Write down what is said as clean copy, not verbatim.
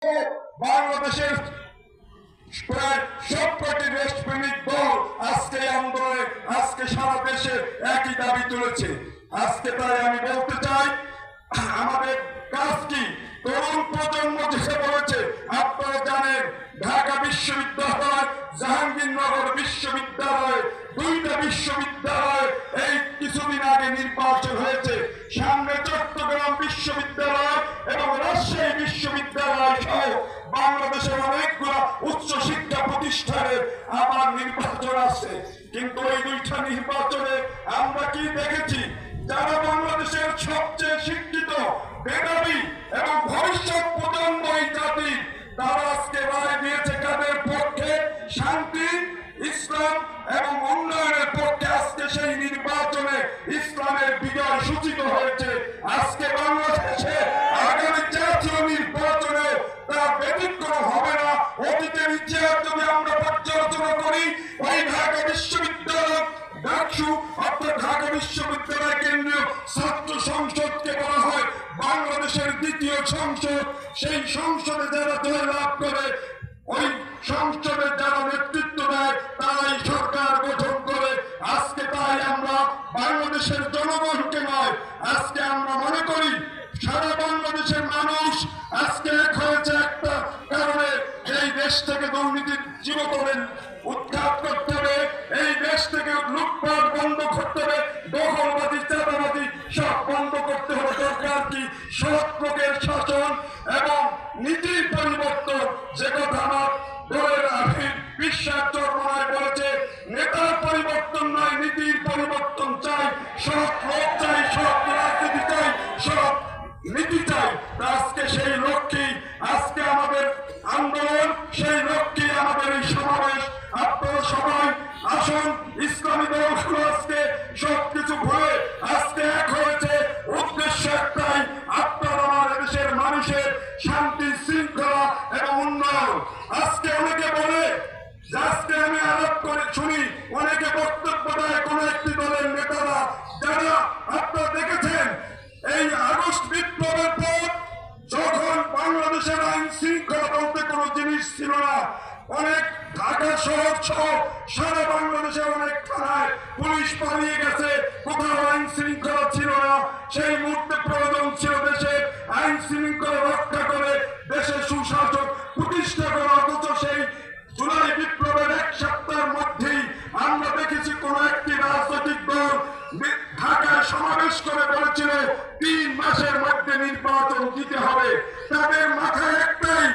বাংলাদেশের প্রায় সবকটি দেশপ্রেমিক দল আজকে আন্দোলনে আজকে সারা দেশে একই দাবি তুলেছে। আজকে তাই আমি বলতে চাই, আমাদের কাজ কি? তরুণ প্রজন্ম যেসে বলেছে, আপনারা জানেন ঢাকা বিশ্ববিদ্যালয়, জাহাঙ্গীরনগর বিশ্ববিদ্যালয়, দুইটা বিশ্ববিদ্যালয় এই কিছুদিন আগে নির্বাচন হয়েছে। সামনে চট্টগ্রাম বিশ্ববিদ্যালয় এবং রাজশাহী বিশ্ববিদ্যালয় সহ বাংলাদেশের অনেকগুলো উচ্চ শিক্ষা প্রতিষ্ঠানে আবার নির্বাচন আছে। কিন্তু এই দুইটা নির্বাচনে আমরা কি দেখেছি? যারা বাংলাদেশের সবচেয়ে শিক্ষিত, মেধাবী এবং ভবিষ্যৎ প্রজন্ম এই জাতি, তারা আজকে রায় দিয়েছে কাদের পক্ষে? শান্তি, ইসলাম এবং উন্নয়নের পক্ষে। আজকে সেই নির্বাচনে ইসলামের বিজয় সূচিত হয়েছে। আজকে বাংলাদেশে আগামী জাতীয় নির্বাচনে তার ব্যতিক্রম হবে না। অতীতের ইতিহাস যদি আমরা পর্যালোচনা করি, ওই ঢাকা বিশ্ববিদ্যালয় ডাকসু অর্থাৎ ঢাকা বিশ্ববিদ্যালয় কেন্দ্রীয় ছাত্র সংসদকে বলা হয় বাংলাদেশের দ্বিতীয় সংসদ। সেই সংসদে যারা জয়লাভ করে, ওই সংসদে যারা নেতৃত্ব দেয়, তারাই সরকার গঠন করে। আজকে তাই আমরা বাংলাদেশের জনগণকে নয়, আজকে আমরা মনে করি সারা বাংলাদেশের মানুষ আজকে এক হয়েছে একটা কারণে। এই দেশ থেকে দুর্নীতির চিরতরে উৎখাত করতে হবে, এই দেশ থেকে লুটপাট বন্ধ করতে হবে, দখলবাদী, চাঁদাবাদী সব বন্ধ করতে হবে। দরকার কি? সৎ লোকের শাসন এবং নীতির পরিবর্তন। যে কথা আমার দলের বিশ্বাস চর্মনায় বলেছে, নেতার পরিবর্তন নয়, নীতির পরিবর্তন চাই। সৎ লোক চাই, সৎ রাজনীতি চাই, সৎ নীতি চাই। আজকে সেই লক্ষ্যেই আজকে আমাদের আন্দোলন, সেই লক্ষ্যেই আমাদের এই সমাবেশ। আপনারা সবাই আসুন, ইসলামী দলগুলো আজকে সবকিছু ভুলে আজকে এক হয়েছে। উদ্দেশ্য একটাই, আপনার আমার দেশের মানুষের শান্তি, শৃঙ্খলা এবং উন্নয়ন। আজকে অনেকে বলে, আজকে আমি আলাপ করে শুনি, অনেকে বক্তব্য দেয় কোন একটি দলের নেতারা, যারা আপনারা দেখেছেন এই আগস্ট বিপ্লবের পর যখন বাংলাদেশের আইন শৃঙ্খলা বলতে কোনো জিনিস ছিল না, অনেক ঢাকা শহর সহ সারা বাংলাদেশে অনেক থানায় পুলিশ পালিয়ে গেছে, কোথাও আইন শৃঙ্খলা ছিল না। সেই মুহূর্তে প্রয়োজন ছিল দেশের আইন শৃঙ্খলা রক্ষা করে দেশের সুশাসন প্রতিষ্ঠা করা। অথচ সেই জুলাই বিপ্লবের এক সপ্তাহের মধ্যেই আমরা দেখেছি কোন একটি রাজনৈতিক দল ঢাকায় সমাবেশ করে বলেছিল 3 মাসের মধ্যে নির্বাচন দিতে হবে। তাদের মাথায়